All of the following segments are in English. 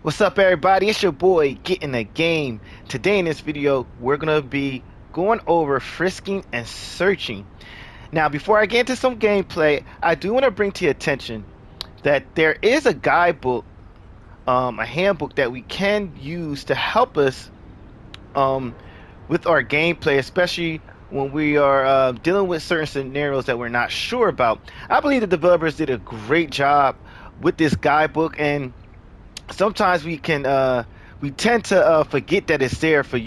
What's up, everybody? It's your boy Getting the Game. Today in this video, we're gonna be going over frisking and searching. Now, before I get into some gameplay, I do want to bring to your attention that there is a guidebook, a handbook that we can use to help us um, with our gameplay, especially when we are dealing with certain scenarios that we're not sure about. I believe the developers did a great job with this guidebook, and sometimes we tend to forget that it's there for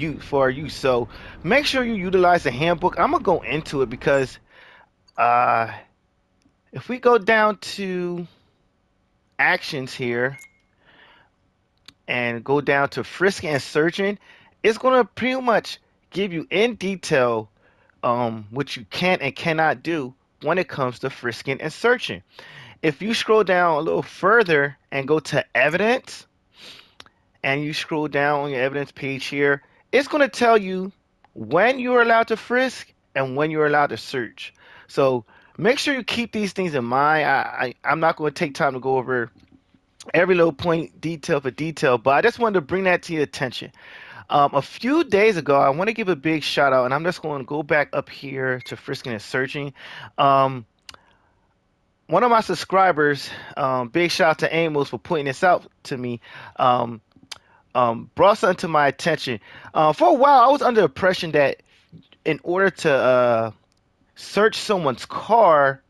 our use. So make sure you utilize the handbook. I'm gonna go into it because uh, if we go down to actions here and go down to frisking and searching, it's gonna pretty much give you in detail what you can and cannot do when it comes to frisking and searching. If you scroll down a little further and go to evidence, and you scroll down on your evidence page here, it's going to tell you when you're allowed to frisk and when you're allowed to search. So make sure you keep these things in mind. I'm not going to take time to go over every little point detail for detail, but I just wanted to bring that to your attention. A few days ago, I want to give a big shout out, and I'm just going to go back up here to frisking and searching. Um, One of my subscribers, big shout out to Amos for pointing this out to me. Um, Brought something to my attention. For a while, I was under the impression that in order to search someone's car,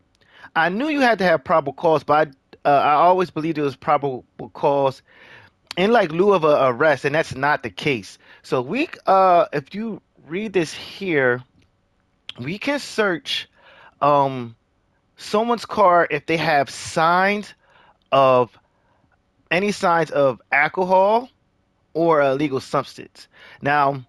I knew you had to have probable cause, but I always believed it was probable cause in like lieu of a arrest, and that's not the case. So if you read this here, we can search um, someone's car if they have of signs of alcohol or a illegal substance. Now,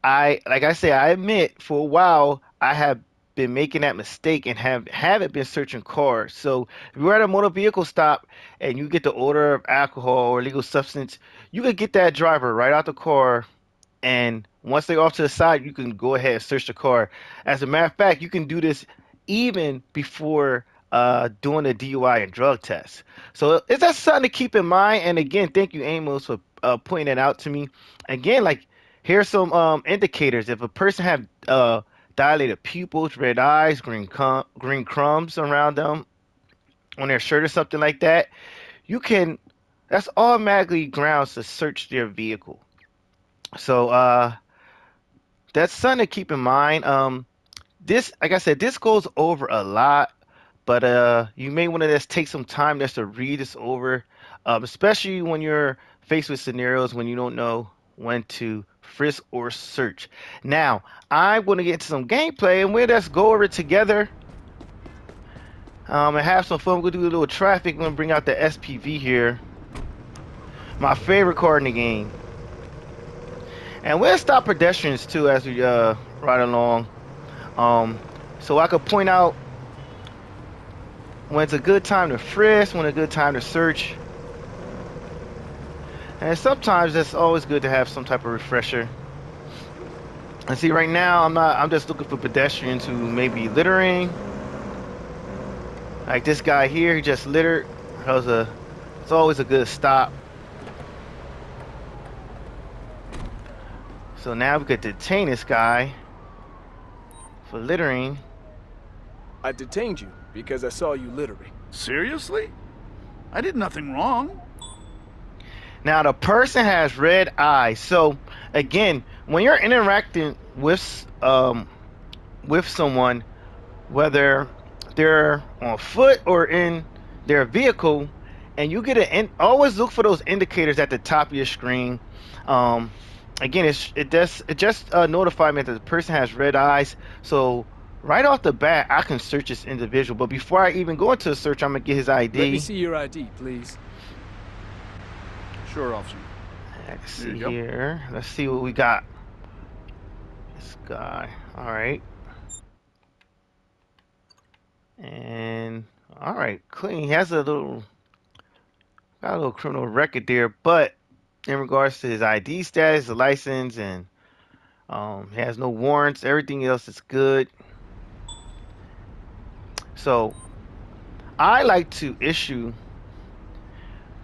like I say, I admit for a while I have been making that mistake and haven't been searching cars. So if you're at a motor vehicle stop and you get the odor of alcohol or illegal substance, you can get that driver right out the car, and once they're off to the side, you can go ahead and search the car. As a matter of fact, you can do this even before doing the DUI and drug test. So it's just something to keep in mind. And again, thank you, Amos, for pointing that out to me. Again, like here's some indicators. If a person have dilated pupils, red eyes, green crumbs around them on their shirt or something like that, you can. That's automatically grounds to search their vehicle. So that's something to keep in mind. This, like I said, this goes over a lot, but you may want to just take some time just to read this over, especially when you're faced with scenarios when you don't know when to frisk or search. Now, I'm going to get into some gameplay, and we'll just go over it together and have some fun. We're going to do a little traffic. I'm going to bring out the SPV here, my favorite car in the game. And we'll stop pedestrians too as we ride along. Um, so I could point out when it's a good time to frisk, when it's a good time to search. And sometimes it's always good to have some type of refresher. And see, right now I'm just looking for pedestrians who may be littering. Like this guy here, he just littered. It's always a good stop. So now we could detain this guy for littering. I detained you because I saw you littering. Seriously? I did nothing wrong. Now the person has red eyes. So again, when you're interacting with someone, whether they're on foot or in their vehicle, and you get always look for those indicators at the top of your screen. Um, Again, it just notified me that the person has red eyes. So right off the bat, I can search this individual. But before I even go into the search, I'm gonna get his Let me ID. see your ID, please. Sure, officer. Let's Here you see go. here. Let's see what we got. This guy. All right. And all right, clean. He has got a little criminal record there, but in regards to his ID status, the license, and he has no warrants. Everything else is good. So I like to issue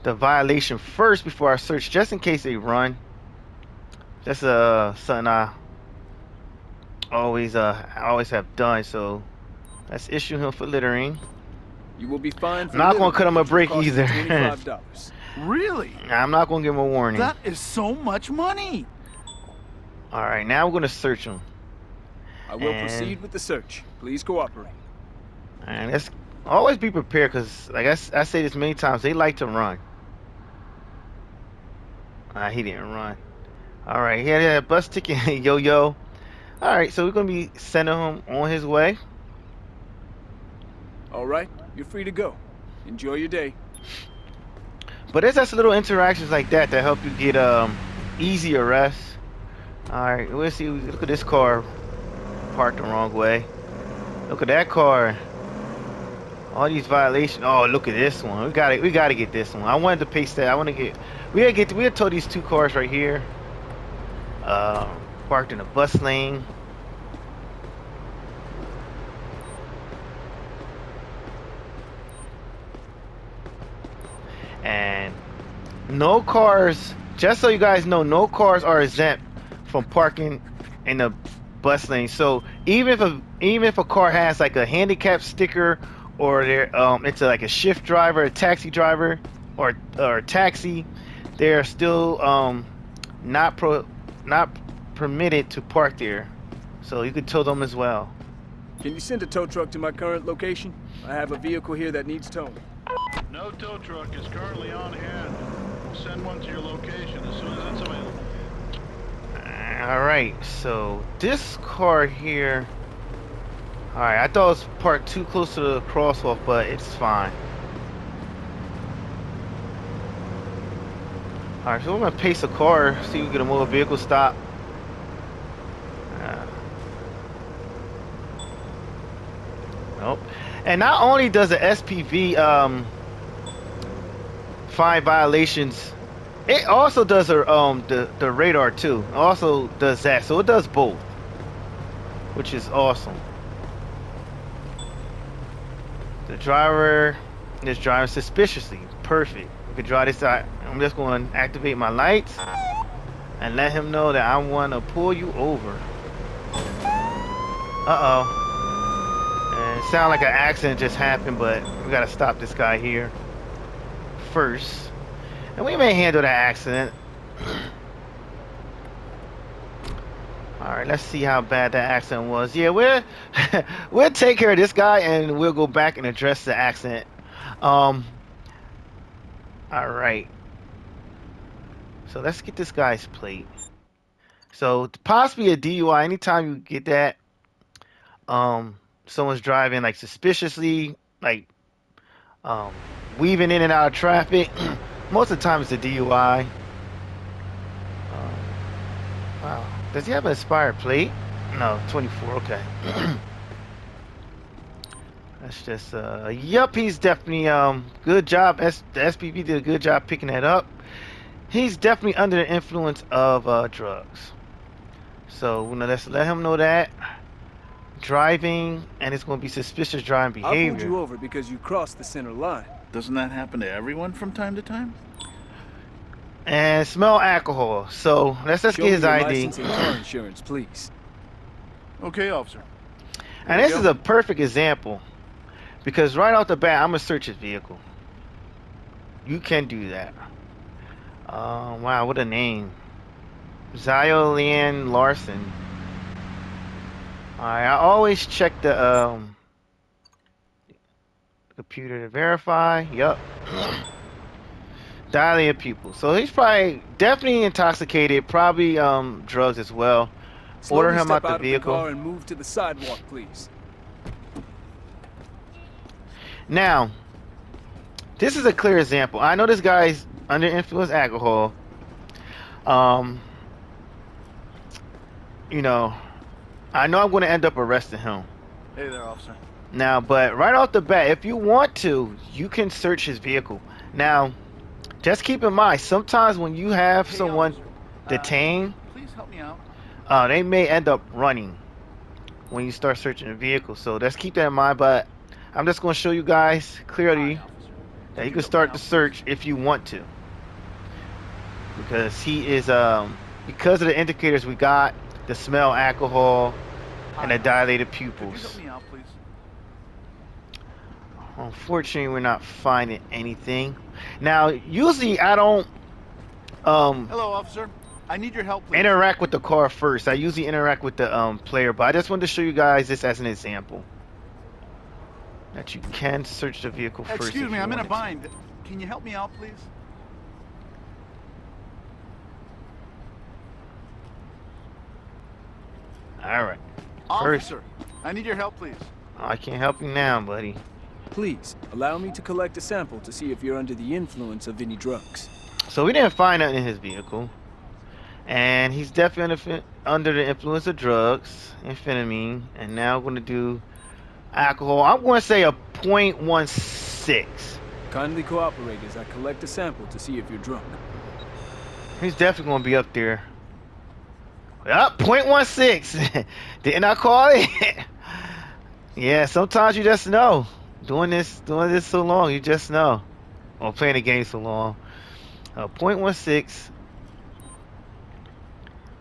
the violation first before I search, just in case they run. That's something I always have done. So let's issue him for littering. You will be fined I'm for not gonna cut littering, him a which will break cost you either. $25. Really? I'm not gonna give him a warning. That is so much money. All right, now we're gonna search him, I will proceed with the search. Please cooperate. and let's always be prepared because, like I say this many times, they like to run. He didn't run. All right, he had a bus ticket, yo. All right, so we're gonna be sending him on his way. All right, you're free to go. Enjoy your day. But there's just little interactions like that that help you get easy arrests. All right, we'll see. Look at this car parked the wrong way. Look at that car. All these violations. Oh, look at this one. We gotta get this one. I wanted to paste that. We had told these two cars right here. Parked in a bus lane. And no cars, just so you guys know, no cars are exempt from parking in the bus lane. So even if a car has like a handicap sticker, or it's like a shift driver, a taxi driver, or a taxi, they're still not permitted to park there. So you could tow them as well. Can you send a tow truck to my current location? I have a vehicle here that needs towing. No tow truck is currently on hand. We'll send one to your location as soon as it's available. Alright, so this car here. Alright, I thought it was parked too close to the crosswalk, but it's fine. Alright, so we're gonna pace a car, see if we get a motor vehicle stop. Nope. And not only does the SPV find violations, it also does the radar too. It also does that, so it does both, which is awesome. The driver is driving suspiciously. Perfect. We can draw this out. I'm just going to activate my lights and let him know that I want to pull you over. Uh-oh. And it sounds like an accident just happened, but we got to stop this guy here first. And we may handle that accident. Alright, let's see how bad that accident was. Yeah, we'll take care of this guy and we'll go back and address the accident. Alright. So let's get this guy's plate. So possibly a DUI. Anytime you get that, someone's driving like suspiciously, like weaving in and out of traffic, most of the time it's a DUI. Wow. Does he have an expired plate? No, 24, okay. That's just, yep, he's definitely, good job. The SPV did a good job picking that up. He's definitely under the influence of, drugs. So, let's let him know that. Driving, and it's going to be suspicious driving behavior. I pulled you over because you crossed the center line. Doesn't that happen to everyone from time to time? And smell alcohol. So let's just Show get his me your ID. license and car insurance, please. Okay, officer. And this is a perfect example, because right off the bat, I'm gonna search his vehicle. You can do that. Wow, what a name, Ziolian Larson. Alright, I always check the computer to verify. Yup. Dilated pupil. So he's probably definitely intoxicated, probably drugs as well. Order him out the vehicle. Car and move to the sidewalk, please. Now, this is a clear example. I know this guy's under influence alcohol. You know, I know I'm going to end up arresting him. Hey there, officer. Now, but right off the bat, if you want to, you can search his vehicle. Now, just keep in mind, sometimes when you have someone detained, Please help me out. they may end up running when you start searching the vehicle. So let's keep that in mind. But I'm just going to show you guys clearly. Now you can start the search if you want to, because he is because of the indicators we got, the smell alcohol and the dilated Could you help pupils. me out, please? Unfortunately, we're not finding anything. Now, usually I don't um Hello, officer. I need your help, please. interact with the car first. I usually interact with the player, but I just wanted to show you guys this as an example that you can search the vehicle first. Excuse if me, you I'm in a wanted to. bind. Can you help me out, please? All right. First, Officer, I need your help, please. I can't help you now, buddy. Please, allow me to collect a sample to see if you're under the influence of any drugs. So we didn't find nothing in his vehicle, and he's definitely under the influence of drugs, amphetamine, and now we're gonna do alcohol. I'm going to say a 0.16. Kindly cooperate as I collect a sample to see if you're drunk. He's definitely going to be up there. Yup, 0.16. Didn't I call it? Yeah, sometimes you just know. Doing this so long, you just know. Or playing the game so long. 0.16.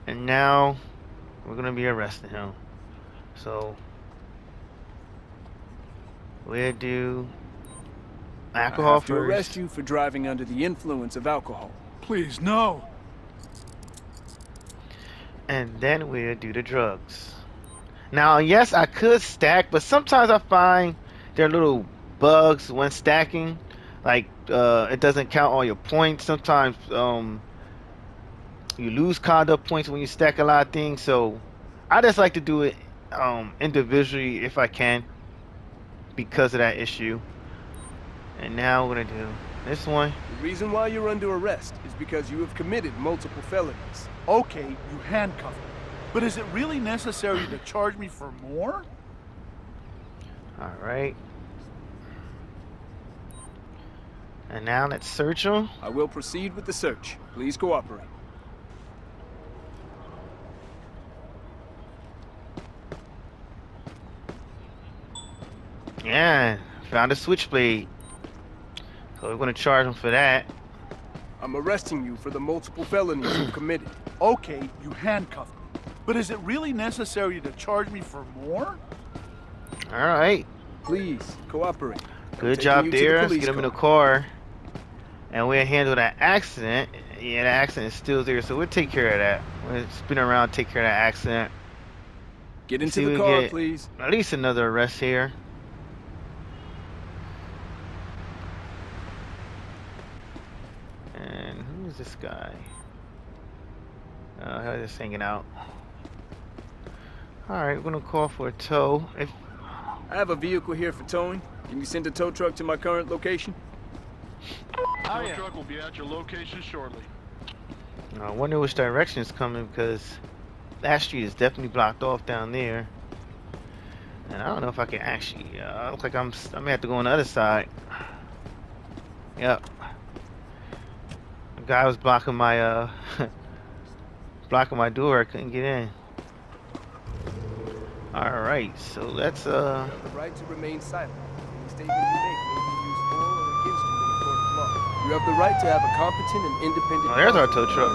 And now we're going to be arresting him. So we'll do I alcohol have to first. arrest you for driving under the influence of alcohol. Please, no. And then we'll do the drugs. Now, yes, I could stack, but sometimes I find there are little bugs when stacking. Like, it doesn't count all your points. Sometimes you lose conduct points when you stack a lot of things. So I just like to do it individually if I can because of that issue. And now we're going to do this one. The reason why you're under arrest is because you have committed multiple felonies. Okay, you handcuffed me. But is it really necessary to charge me for more? All right. And now let's search him. I will proceed with the search. Please cooperate. Yeah, found a switchblade. So we're going to charge him for that. I'm arresting you for the multiple felonies you've committed. Okay, you handcuffed me. But is it really necessary to charge me for more? All right. Please, cooperate. Good I'm job taking you to there. the Let's police get him in the car. car. And we'll handle that accident. Yeah, the accident is still there, so we'll take care of that. We'll spin around, take care of that accident. Get into See the we car, get please. At least another arrest here. And who is this guy? He's just hanging out. Alright, we're gonna call for a tow. If I have a vehicle here for towing. Can you send a tow truck to my current location? Tow truck will be at your location shortly. I wonder which direction it's coming because that street is definitely blocked off down there. And I don't know if I can actually. Look like I may have to go on the other side. Yep. The guy was blocking my blocking my door. I couldn't get in. All right, so let's You have the right to remain silent. Any statement you make may be used for or against you in a court of law. You have the right to have a competent and independent. Oh, there's our tow truck.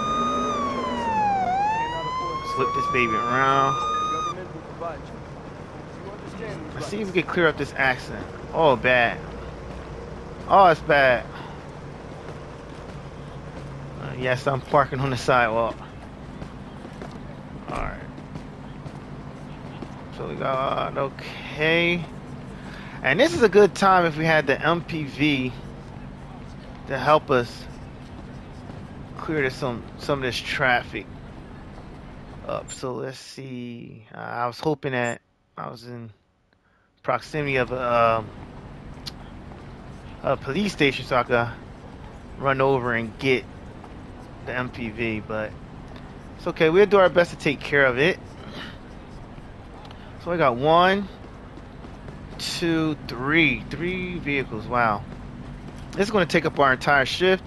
Cannot afford to Flip this baby around. The government will provide you. Do you understand these Let's see if rights? we can clear up this accident. Oh, bad. Oh, it's bad. Yes, I'm parking on the sidewalk. Alright. So we got, okay. And this is a good time if we had the MPV to help us clear some of this traffic up. So let's see. I was hoping that I was in proximity of a police station so I could run over and get the MPV, but it's okay. We'll do our best to take care of it. So I got 1, 2, 3 vehicles. Wow, this is going to take up our entire shift.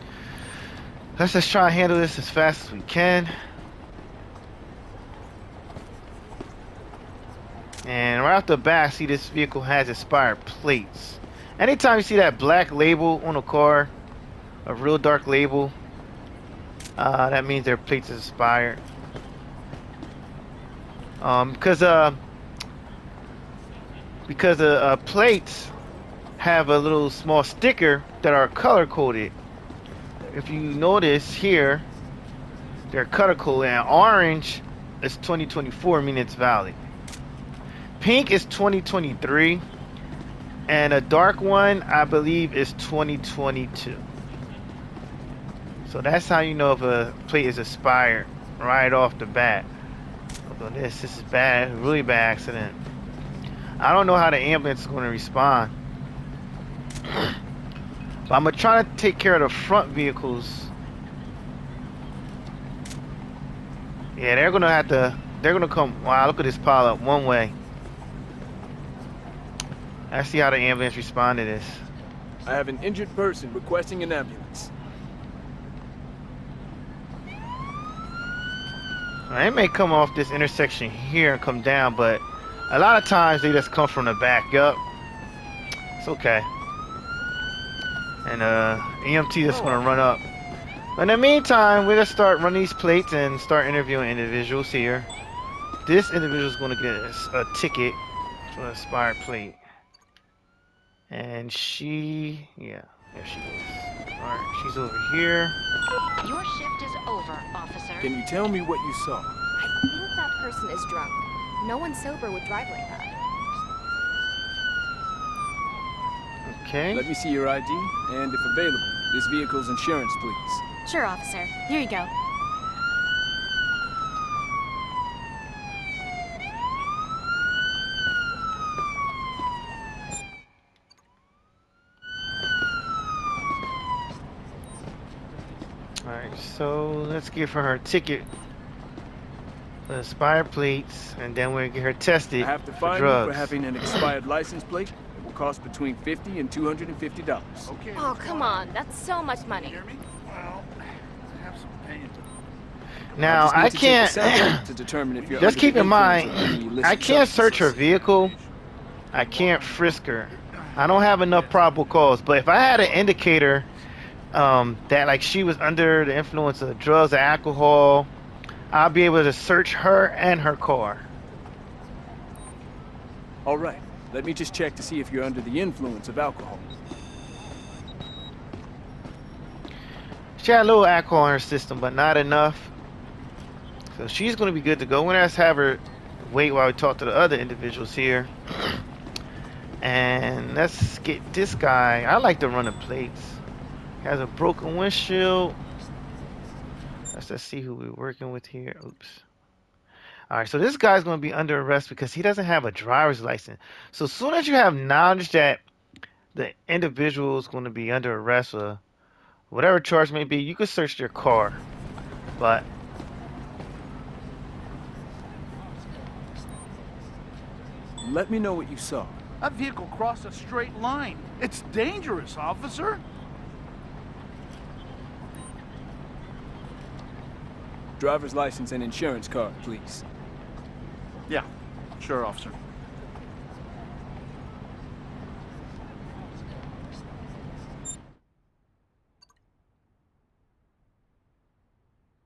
Let's just try and handle this as fast as we can. And right off the bat, see this vehicle has expired plates, Anytime you see that black label on a car, a real dark label, that means their plates is expired. Because plates have a little small sticker that are color coded. If you notice here, they're color coded, and orange is 2024, meaning it's valid. Pink is 2023, and a dark one, I believe, is 2022. So that's how you know if a plate is expired right off the bat. Look at this. This is bad, really bad accident. I don't know how the ambulance is going to respond. But I'm going to try to take care of the front vehicles. Yeah, they're going to have to, they're going to come, wow, look at this pile up one way. Let's see how the ambulance respond to this. I have an injured person requesting an ambulance. They may come off this intersection here and come down, but a lot of times they just come from the back. Yup. It's okay. And EMT just gonna run up. But in the meantime, we're gonna start running these plates and start interviewing individuals here. This individual is gonna get a ticket for an expired plate. And she, yeah, there she is. Alright, she's over here. Your shift is over, officer. Can you tell me what you saw? I think that person is drunk. No one sober would drive like that. Okay. Let me see your ID, and if available, this vehicle's insurance, please. Sure, officer. Here you go. Alright, so let's give her her ticket. The expired plates, and then we'll get her tested I have to for fine you drugs. for having an expired license plate. It will cost between $50 and $250. Okay. Oh, come on. That's so much You money. hear me? Well, I have some pain. Now just need I to take a can't. sample to determine if you're Just under keep the in influence mind, of any illicit I can't search her substances. vehicle. I can't frisk her. I don't have enough probable cause. But if I had an indicator that like she was under the influence of drugs or alcohol, I'll be able to search her and her car. All right, let me just check to see if you're under the influence of alcohol. She had a little alcohol in her system, but not enough. So she's going to be good to go. We're going to have her wait while we talk to the other individuals here. And let's get this guy. I like to run the plates. He has a broken windshield. Let's just see who we're working with here. Oops. Alright, so this guy's going to be under arrest because he doesn't have a driver's license. So as soon as you have knowledge that the individual is going to be under arrest or whatever charge may be, you can search their car. But Let me know what you saw. That vehicle crossed a straight line. It's dangerous, officer. Driver's license and insurance card, please. Yeah, sure, officer.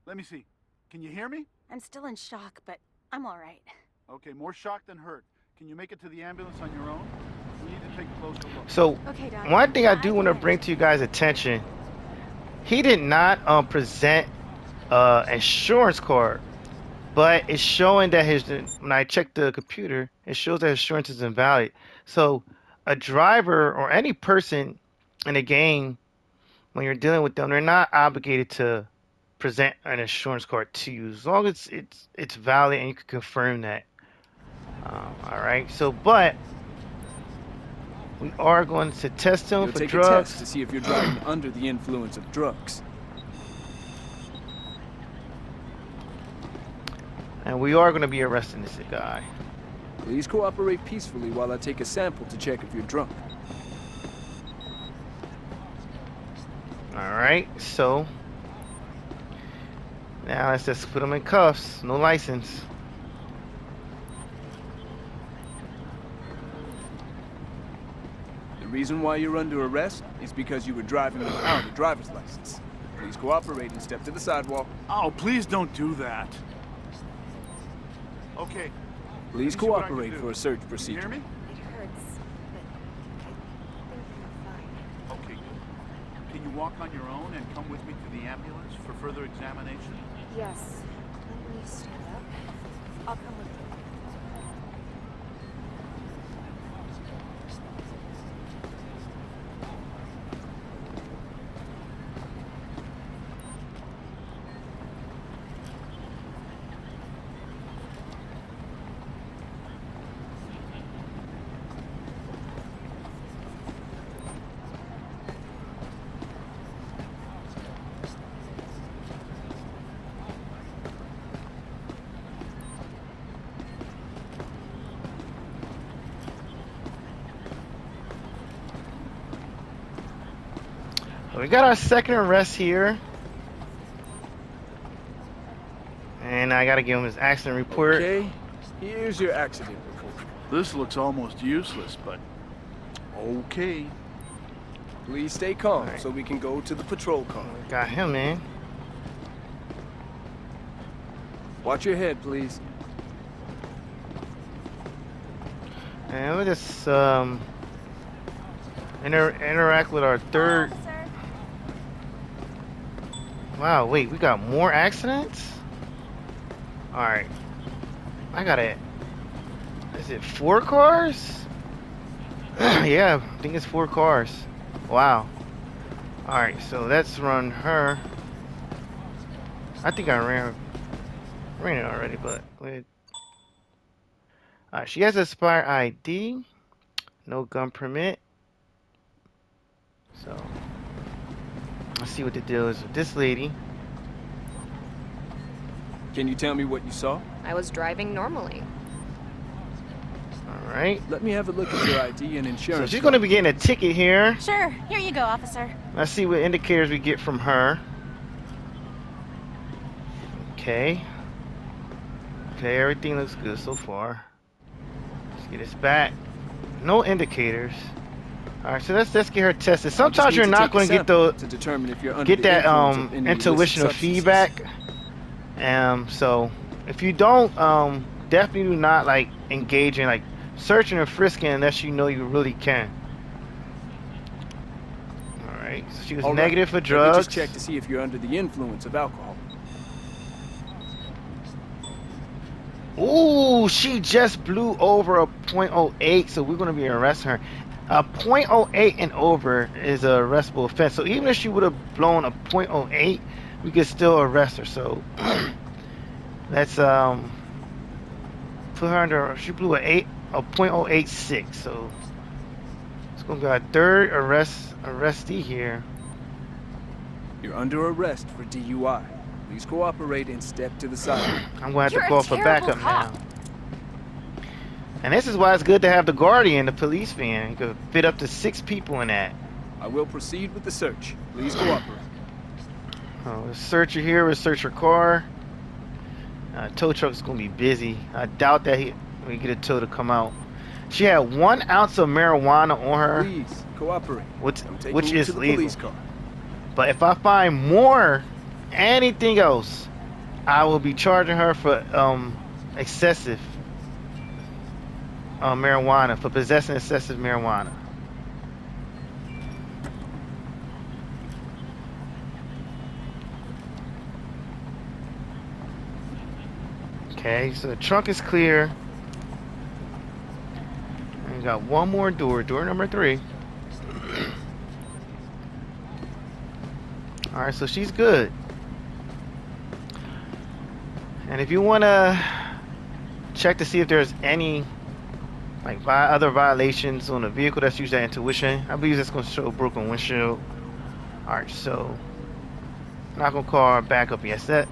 Let me see. Can you hear me? I'm still in shock, but I'm all right. Okay, more shocked than hurt. Can you make it to the ambulance on your own? We need to take a closer look. so Okay, Doc. one thing I do can want to manage. bring to you guys' attention, he did not present insurance card, but it's showing that his, when I checked the computer, it shows that his insurance is invalid. So a driver or any person in a game, when you're dealing with them, they're not obligated to present an insurance card to you as long as it's valid and you can confirm that. All right, so but we are going to test him You'll for take a drugs. test to see if you're driving under the influence of drugs. And we are going to be arresting this guy. Please cooperate peacefully while I take a sample to check if you're drunk. Alright, so now let's just put him in cuffs. No license. The reason why you're under arrest is because you were driving without a driver's license. Please cooperate and step to the sidewalk. Oh, please don't do that. Okay. Please Let me see what I can cooperate do. for a search Can you procedure. hear me? It hurts, but I think I'm fine. Okay, good. Can you walk on your own and come with me to the ambulance for further examination? Yes. Let me stand up. I'll come with you. We got our second arrest here. And I gotta give him his accident report. Okay, here's your accident report. This looks almost useless, but okay. Please stay calm Alright. so we can go to the patrol car. Got him, man. Watch your head, please. And we'll just interact with our third. Officer. Wow, wait, we got more accidents? Alright. I got it. Is it 4 cars? Yeah, I think it's 4 cars. Wow. Alright, so let's run her. I think I ran it already, but wait. Alright, she has expired ID. No gun permit. So let's see what the deal is with this lady. Can you tell me what you saw? I was driving normally. Alright. Let me have a look at your ID and So insurance. she's gonna be getting a ticket here. Sure, here you go, officer. Let's see what indicators we get from her. Okay. Okay, everything looks good so far. Let's get this back. No indicators. Alright, so let's get her tested. I just Sometimes need you're to not take a gonna get sample the to determine if you're under get the that influence of any illicit intuitional substances. feedback. So if you don't definitely do not like engage in like searching or frisking unless you know you really can. Alright, so she was All right, negative for let me drugs. just check to see if you're under the influence of alcohol. Ooh, she just blew over a .08, so we're gonna be arresting her. A .08 and over is a arrestable offense. So even if she would have blown a .08, we could still arrest her. So let's put her under. She blew a .086. So it's gonna be our third arrestee here. You're under arrest for DUI. Please cooperate and step to the side. I'm gonna have You're to a call for terrible backup cop. now. And this is why it's good to have the Guardian, the police van. You could fit up to 6 people in that. I will proceed with the search. Please cooperate. Let's search her here. We'll search her car. Tow truck's gonna be busy. I doubt that we get a tow to come out. She had 1 ounce of marijuana on her, Please cooperate. which I'm taking you is to the legal. police car. But if I find more, anything else, I will be charging her for excessive marijuana, for possessing excessive marijuana. Okay, so the trunk is clear. And we got one more door, door number 3. Alright, so she's good. And if you want to check to see if there's any like other violations on the vehicle that's used that intuition, I believe that's going to show a broken windshield. Alright, so not going to call her back up yet.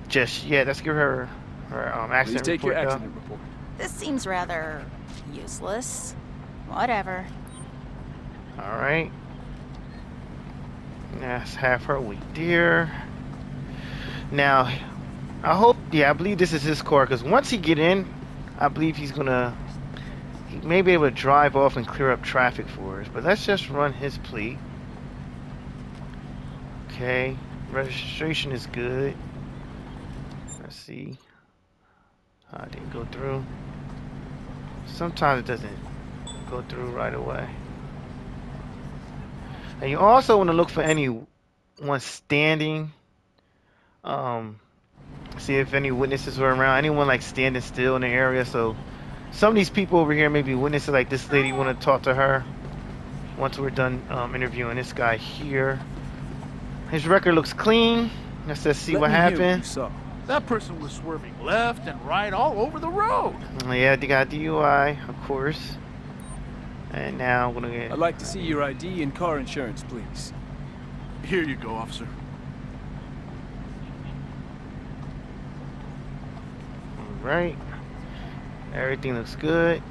Just yet. Let's give her Please accident take your report. accident report. This seems rather useless. Whatever. Alright. Let's have her wait there. Now, I hope, I believe this is his car, because once he get in, I believe he's he may be able to drive off and clear up traffic for us. But let's just run his plea. Okay, registration is good. Let's see. Didn't go through. Sometimes it doesn't go through right away. And you also want to look for anyone standing. See if any witnesses were around. Anyone like standing still in the area. So some of these people over here may be witnesses. Like this lady, want to talk to her once we're done interviewing this guy here. His record looks clean. Let's just see what happened. That person was swerving left and right all over the road. Yeah, they got DUI, of course. And now we're gonna get. I'd like to see your ID and car insurance, please. Here you go, officer. All right. Everything looks good.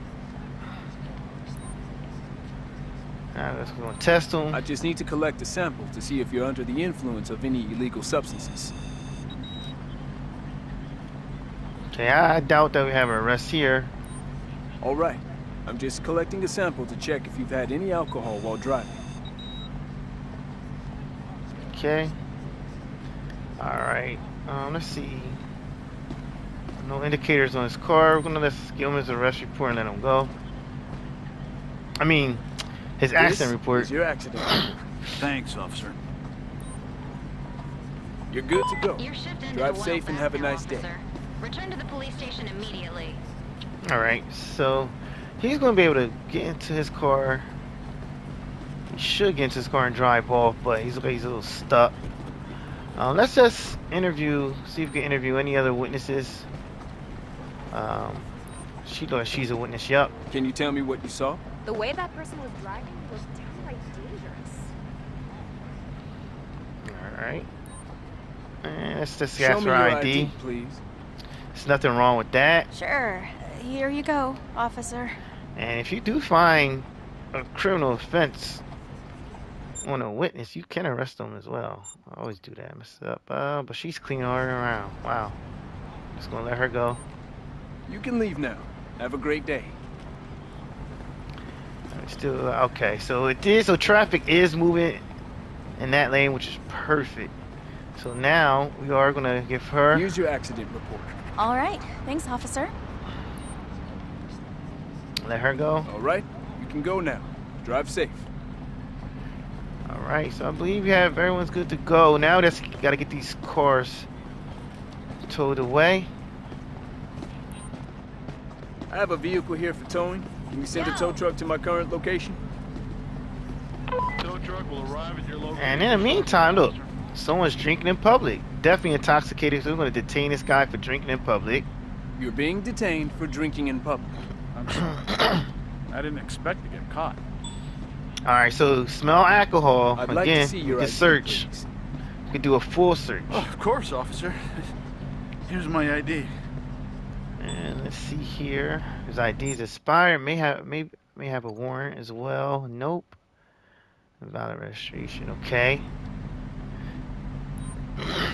Now let's go and test them. I just need to collect a sample to see if you're under the influence of any illegal substances. Okay, I doubt that we have an arrest here. All right. I'm just collecting a sample to check if you've had any alcohol while driving. Okay. All right. Let's see. No indicators on his car. We're gonna let's give him his arrest report and let him go. I mean, his accident report. This is your accident report. Thanks, officer. You're good to go. Your shift ended Drive a while safe and back have a now, nice day. officer. Return to the police station immediately. All right. So he's gonna be able to get into his car. He should get into his car and drive off, but he's a little stuck. Let's just interview. See if we can interview any other witnesses. She's a witness. Yup. Can you tell me what you saw? The way that person was driving was downright dangerous. All right. And let's just Show ask me for your ID. ID, please. There's nothing wrong with that. Sure. Here you go, officer. And if you do find a criminal offense on a witness, you can arrest them as well. I always do that. Mess up. But she's clean all around. Wow. Just gonna let her go. You can leave now. Have a great day. Still okay. So it did. So traffic is moving in that lane, which is perfect. So now we are gonna give her. Here's your accident report. All right. Thanks, officer. Let her go. All right. You can go now. Drive safe. All right. So I believe you have everyone's good to go. Now that's gotta get these cars towed away. I have a vehicle here for towing. Can you send a tow truck to my current location? Tow truck will arrive at your location. And in the meantime, look, someone's drinking in public. Definitely intoxicated. So we're gonna detain this guy for drinking in public. You're being detained for drinking in public. I'm sorry. I didn't expect to get caught. All right. So smell alcohol. I'd like to Again, see you your can ID, search. please. You can do a full search. Oh, of course, officer. Here's my ID. And let's see here. His ID's expired. May have a warrant as well. Nope. Valid registration. Okay.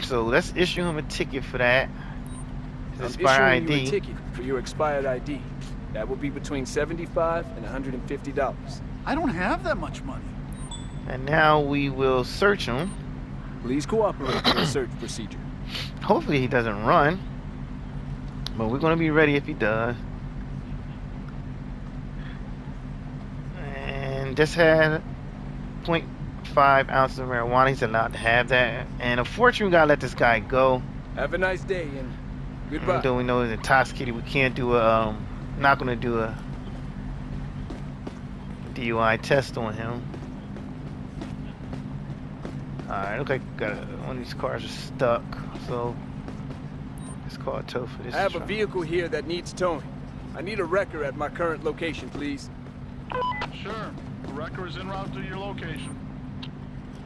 So let's issue him a ticket for that. His I'm expired issuing you a ID. ticket for your expired ID. That will be between $75 and $150. I don't have that much money. And now we will search him. Please cooperate with the search procedure. Hopefully he doesn't run. But we're gonna be ready if he does. And just had 0.5 ounces of marijuana. He's allowed to have that. And unfortunately, we gotta let this guy go. Have a nice day and goodbye. Even though we know he's intoxicated, we can't do a not gonna do a DUI test on him. Alright, look like one of these cars are stuck, so let's call a tow for this I have a truck. vehicle here that needs towing. I need a wrecker at my current location, please. Sure. The wrecker is en route to your location.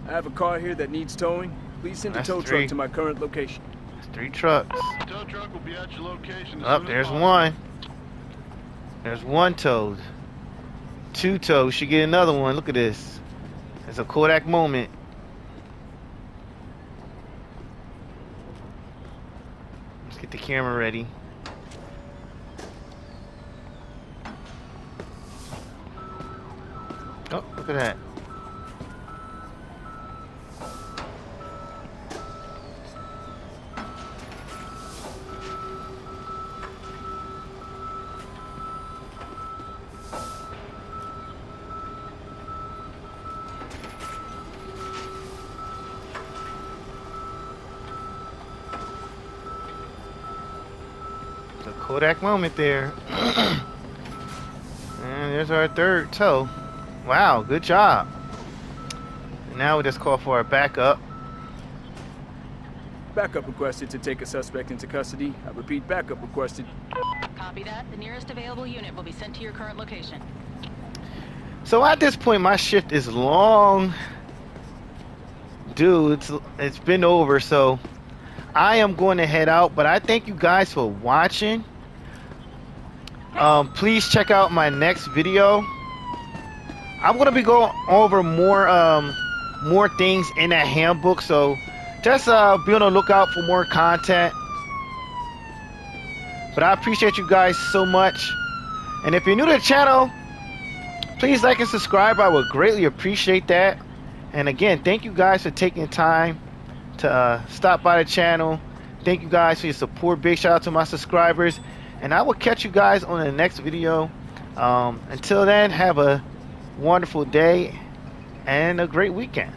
I have a car here that needs towing. Please send a That's tow three. truck to my current location. There's 3 trucks. The tow truck will be at your location as Up soon as there's possible. one. There's 1 towed. 2 towed. We should get another one. Look at this. It's a Kodak moment. Let's get the camera ready. Look at that. The Kodak moment there. And there's our third tow. Wow, good job. And now we just call for a backup. Backup requested to take a suspect into custody. I repeat, backup requested. Copy that. The nearest available unit will be sent to your current location. So at this point, my shift is long. Dude, it's been over, so I am going to head out, but I thank you guys for watching. Please check out my next video. I'm going to be going over more things in that handbook, so just be on the lookout for more content. But I appreciate you guys so much. And if you're new to the channel, please like and subscribe. I would greatly appreciate that. And again, thank you guys for taking time to stop by the channel. Thank you guys for your support. Big shout out to my subscribers. And I will catch you guys on the next video. Until then, have a wonderful day and a great weekend.